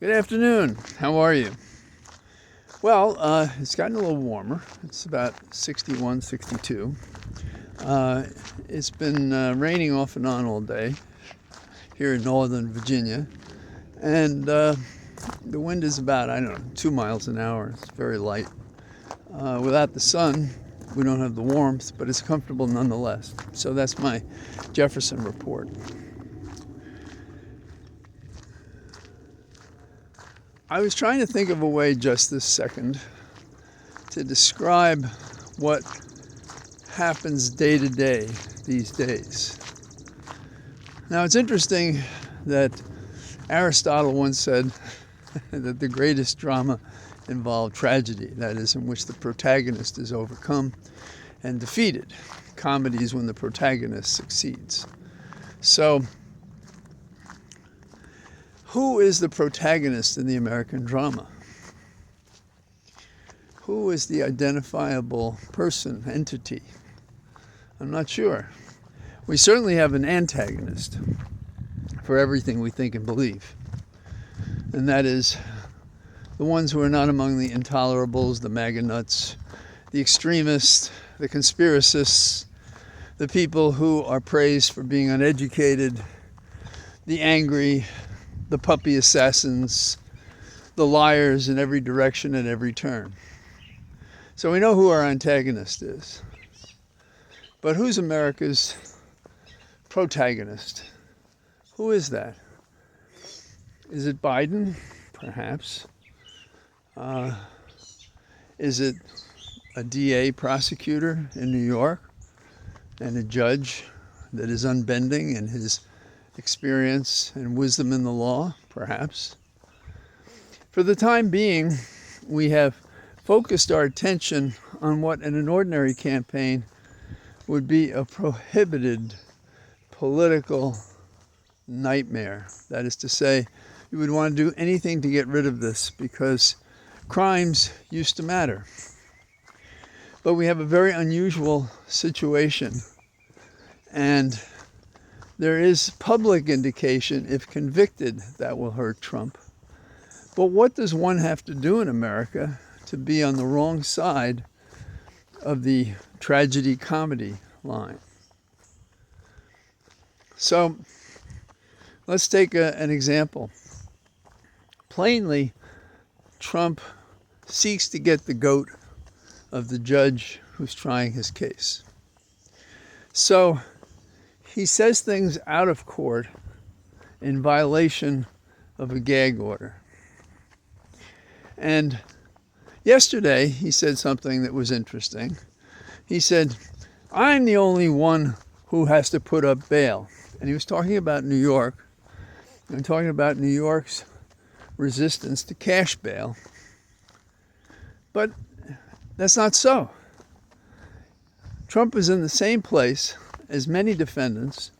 Good afternoon. How are you? Well, it's gotten a little warmer. It's about 61, 62. It's been raining off and on all day here in northern Virginia. And the wind is about, 2 miles an hour. It's very light. Without the sun, we don't have the warmth, but it's comfortable nonetheless. So that's my Jefferson report. I was trying to think of a way just this second to describe what happens day to day these days. Now, it's interesting that Aristotle once said that the greatest drama involved tragedy, that is, in which the protagonist is overcome and defeated. Comedy is when the protagonist succeeds. So, who is the protagonist in the American drama? Who is the identifiable person, entity? I'm not sure. We certainly have an antagonist for everything we think and believe. And that is the ones who are not among the intolerables, the MAGA nuts, the extremists, the conspiracists, the people who are praised for being uneducated, the angry, the puppy assassins, the liars in every direction at every turn. So we know who our antagonist is. But who's America's protagonist? Who is that? Is it Biden? Perhaps. Is it a DA prosecutor in New York and a judge that is unbending in his experience and wisdom in the law? Perhaps. For the time being, we have focused our attention on what in an ordinary campaign would be a prohibited political nightmare. That is to say, you would want to do anything to get rid of this because crimes used to matter. But we have a very unusual situation, and there is public indication, if convicted, that will hurt Trump. But what does one have to do in America to be on the wrong side of the tragedy-comedy line? So let's take an example. Plainly, Trump seeks to get the goat of the judge who's trying his case. So he says things out of court in violation of a gag order. And yesterday he said something that was interesting. He said, I'm the only one who has to put up bail. And he was talking about New York, and talking about New York's resistance to cash bail. But that's not so. Trump is in the same place as many defendants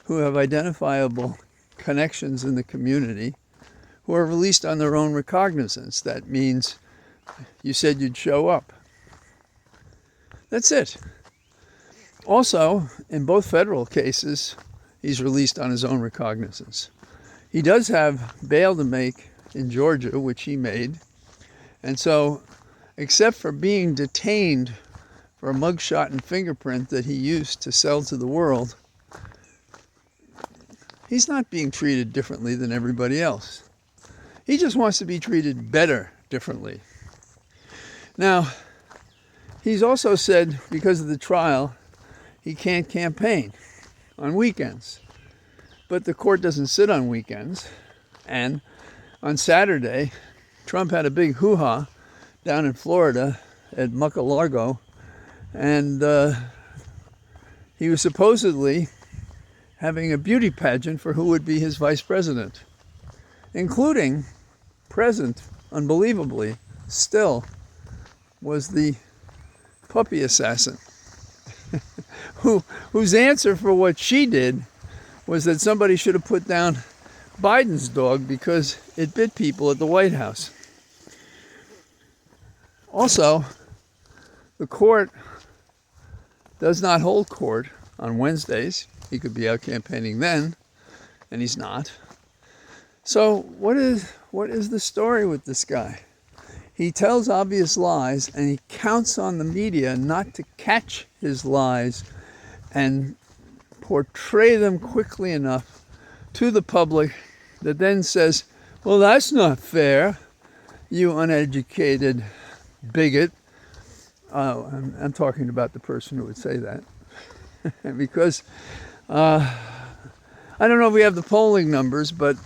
who have identifiable connections in the community who are released on their own recognizance. That means you said you'd show up. That's it. Also, in both federal cases, he's released on his own recognizance. He does have bail to make in Georgia, which he made. And so, except for being detained for a mugshot and fingerprint that he used to sell to the world, he's not being treated differently than everybody else. He just wants to be treated better differently. Now, he's also said because of the trial, he can't campaign on weekends. But the court doesn't sit on weekends. And on Saturday, Trump had a big hoo-ha down in Florida at Mar-a-Lago. And he was supposedly having a beauty pageant for who would be his vice president, including present, unbelievably, still, was the puppy assassin, whose answer for what she did was that somebody should have put down Biden's dog because it bit people at the White House. Also, the court does not hold court on Wednesdays. He could be out campaigning then, and he's not. So what is the story with this guy? He tells obvious lies, and he counts on the media not to catch his lies and portray them quickly enough to the public that then says, well, that's not fair, you uneducated bigot. I'm talking about the person who would say that. Because I don't know if we have the polling numbers, but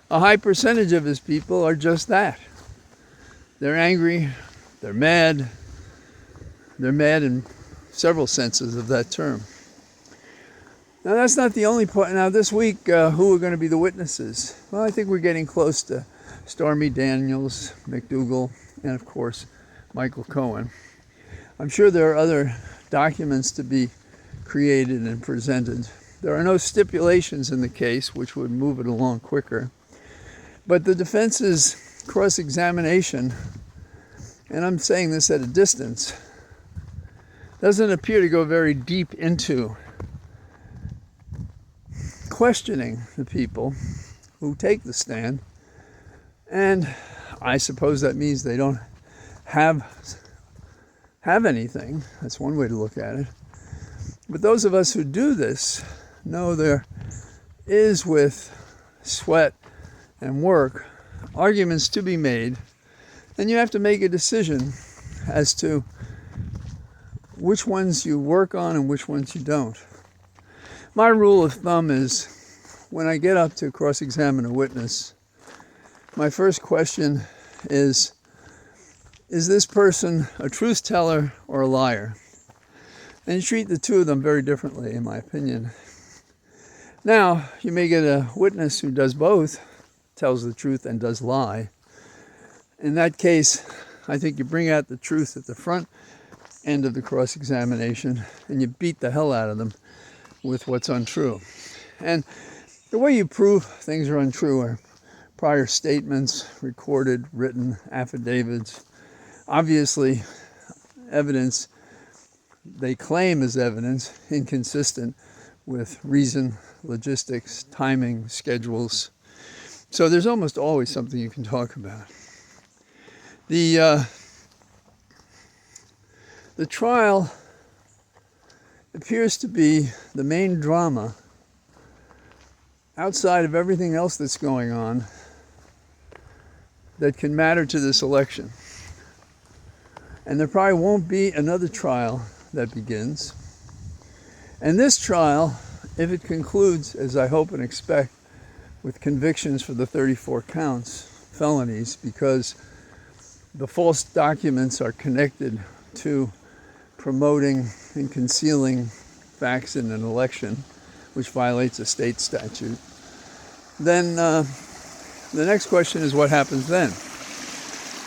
a high percentage of his people are just that. They're angry, they're mad in several senses of that term. Now, that's not the only point. Now, this week, who are going to be the witnesses? Well, I think we're getting close to Stormy Daniels, McDougal, and, of course, Michael Cohen. I'm sure there are other documents to be created and presented. There are no stipulations in the case, which would move it along quicker. But the defense's cross-examination, and I'm saying this at a distance, doesn't appear to go very deep into questioning the people who take the stand. And I suppose that means they don't have anything. That's one way to look at it. But those of us who do this know there is, with sweat and work, arguments to be made, and you have to make a decision as to which ones you work on and which ones you don't. My rule of thumb is, when I get up to cross-examine a witness, my first question is this person a truth teller or a liar? And you treat the two of them very differently, in my opinion. Now, you may get a witness who does both, tells the truth and does lie. In that case, I think you bring out the truth at the front end of the cross-examination and you beat the hell out of them with what's untrue. And the way you prove things are untrue are prior statements, recorded, written, affidavits, obviously evidence they claim is evidence inconsistent with reason, logistics, timing, schedules. So there's almost always something you can talk about. The trial appears to be the main drama outside of everything else that's going on that can matter to this election. And there probably won't be another trial that begins. And this trial, if it concludes, as I hope and expect, with convictions for the 34 counts, felonies, because the false documents are connected to promoting and concealing facts in an election, which violates a state statute, then the next question is what happens then?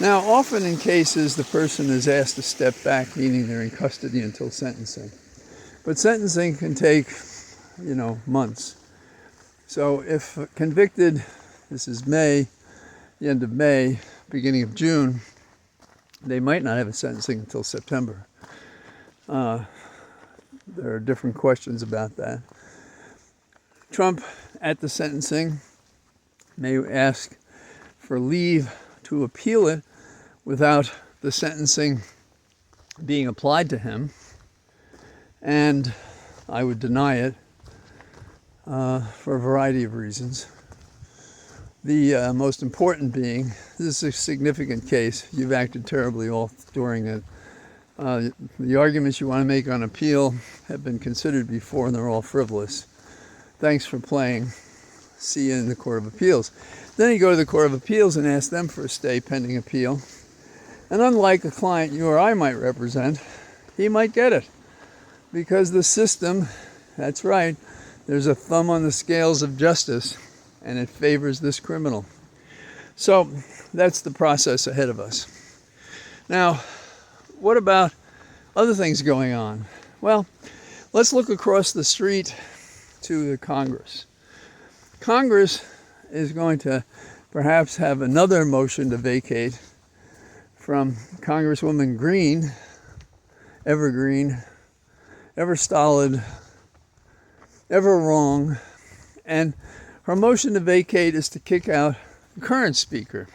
Now, often in cases, the person is asked to step back, meaning they're in custody until sentencing. But sentencing can take, months. So if convicted, this is May, the end of May, beginning of June, they might not have a sentencing until September. There are different questions about that. Trump, at the sentencing, may ask for leave to appeal it without the sentencing being applied to him, and I would deny it for a variety of reasons. The most important being, this is a significant case. You've acted terribly all during it. The arguments you want to make on appeal have been considered before, and they're all frivolous. Thanks for playing. See you in the Court of Appeals. Then you go to the Court of Appeals and ask them for a stay pending appeal. And unlike a client you or I might represent, he might get it. Because the system, that's right, there's a thumb on the scales of justice, and it favors this criminal. So that's the process ahead of us. Now, what about other things going on? Well, let's look across the street to the Congress. Congress is going to perhaps have another motion to vacate from Congresswoman Green, evergreen, ever stolid, ever wrong. And her motion to vacate is to kick out current speaker.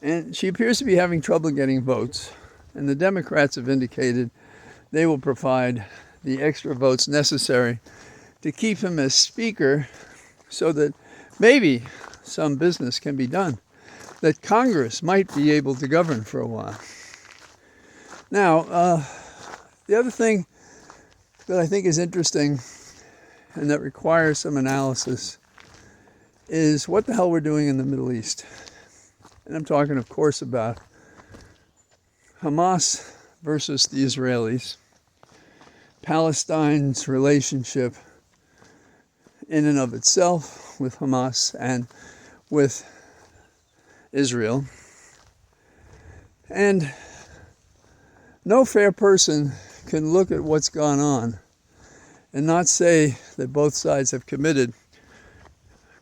And she appears to be having trouble getting votes. And the Democrats have indicated they will provide the extra votes necessary to keep him as speaker so that maybe some business can be done, that Congress might be able to govern for a while. Now, the other thing that I think is interesting and that requires some analysis is what the hell we're doing in the Middle East. And I'm talking, of course, about Hamas versus the Israelis, Palestine's relationship in and of itself with Hamas and with Israel. And no fair person can look at what's gone on and not say that both sides have committed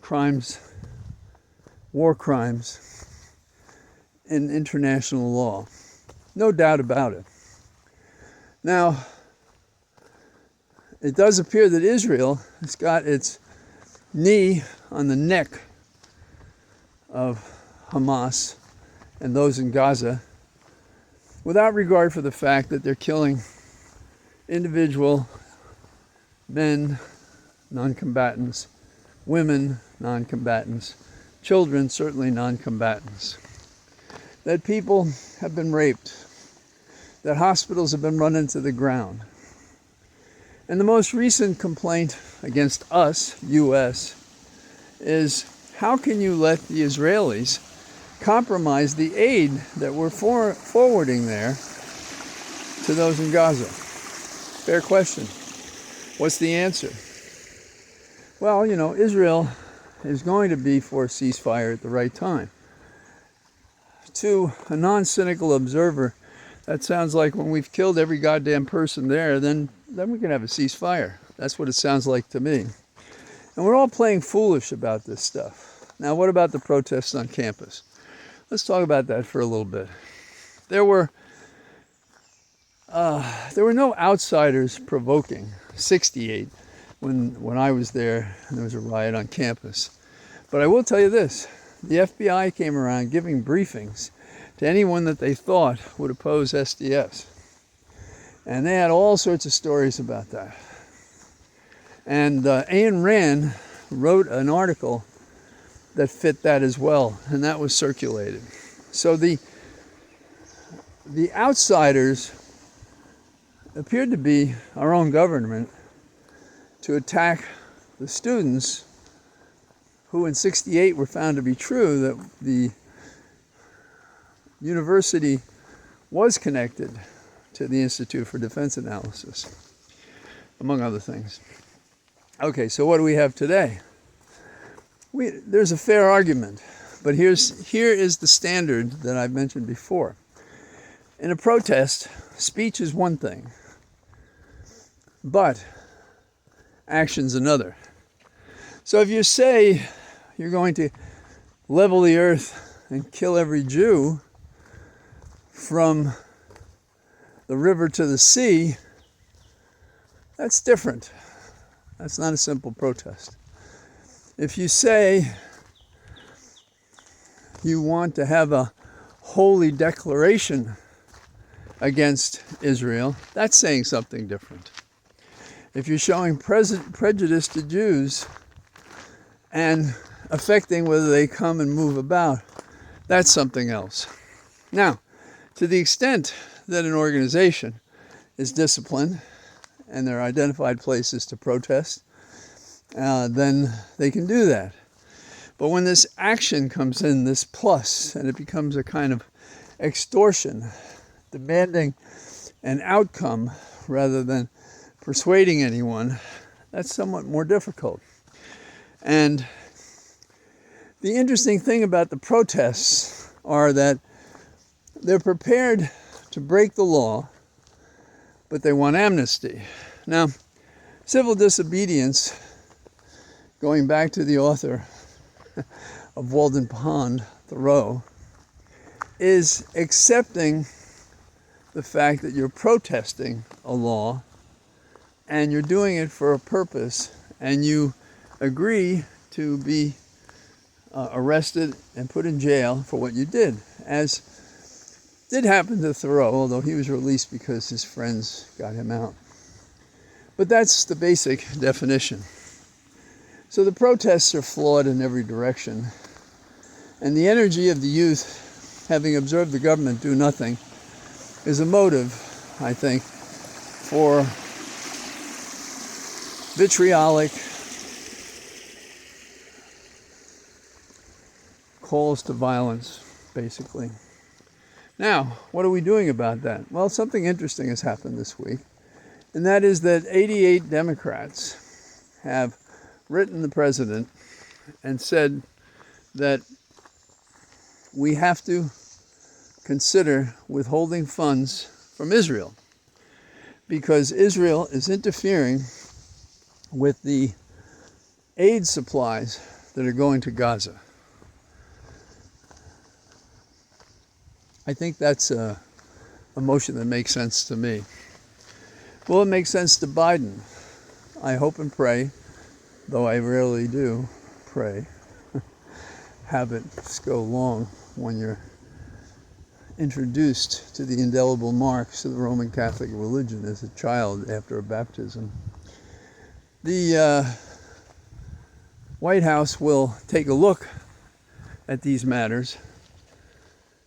crimes, war crimes, in international law. No doubt about it. Now, it does appear that Israel has got its knee on the neck of Hamas and those in Gaza without regard for the fact that they're killing individual men, non-combatants, women, non-combatants, children, certainly non-combatants. That people have been raped, that hospitals have been run into the ground. And the most recent complaint against us, U.S., is how can you let the Israelis compromise the aid that we're forwarding there to those in Gaza? Fair question. What's the answer? Well, Israel is going to be for a ceasefire at the right time. To a non-cynical observer, that sounds like when we've killed every goddamn person there, then we can have a ceasefire. That's what it sounds like to me. And we're all playing foolish about this stuff. Now, what about the protests on campus? Let's talk about that for a little bit. There were no outsiders provoking 68 when I was there and there was a riot on campus. But I will tell you this. The FBI came around giving briefings to anyone that they thought would oppose SDS. And they had all sorts of stories about that. And Ayn Rand wrote an article that fit that as well, and that was circulated. So the outsiders appeared to be our own government to attack the students who in 68 were found to be true, that the university was connected to the Institute for Defense Analysis, among other things. Okay, so what do we have today? There's a fair argument, but here is the standard that I've mentioned before. In a protest, speech is one thing, but action's another. So if you say you're going to level the earth and kill every Jew from the river to the sea, that's different. That's not a simple protest. If you say you want to have a holy declaration against Israel, that's saying something different. If you're showing prejudice to Jews and affecting whether they come and move about, that's something else. Now, to the extent that an organization is disciplined and there are identified places to protest, then they can do that. But when this action comes in, this plus, and it becomes a kind of extortion, demanding an outcome rather than persuading anyone, that's somewhat more difficult. And the interesting thing about the protests are that they're prepared to break the law, but they want amnesty. Now, civil disobedience, going back to the author of Walden Pond, Thoreau, is accepting the fact that you're protesting a law and you're doing it for a purpose, and you agree to be arrested and put in jail for what you did, as did happen to Thoreau, although he was released because his friends got him out. But that's the basic definition. So the protests are flawed in every direction, and the energy of the youth, having observed the government do nothing, is a motive, I think, for vitriolic calls to violence, basically. Now, what are we doing about that? Well, something interesting has happened this week, and that is that 88 Democrats have written the president and said that we have to consider withholding funds from Israel because Israel is interfering with the aid supplies that are going to Gaza. I think that's a motion that makes sense to me. Will it make sense to Biden? I hope and pray, though I rarely do pray. Habits go long when you're introduced to the indelible marks of the Roman Catholic religion as a child after a baptism. The White House will take a look at these matters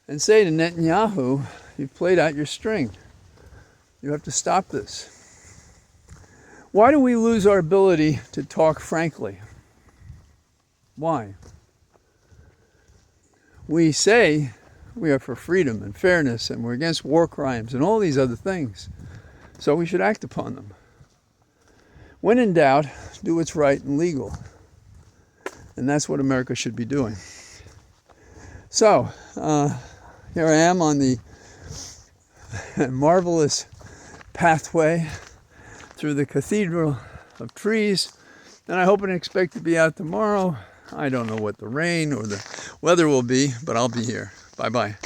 and say to Netanyahu, you've played out your string. You have to stop this. Why do we lose our ability to talk frankly? Why? We say we are for freedom and fairness and we're against war crimes and all these other things. So we should act upon them. When in doubt, do what's right and legal. And that's what America should be doing. So, here I am on the marvelous pathway through the cathedral of trees, and I hope and expect to be out tomorrow. I don't know what the rain or the weather will be, but I'll be here. Bye-bye.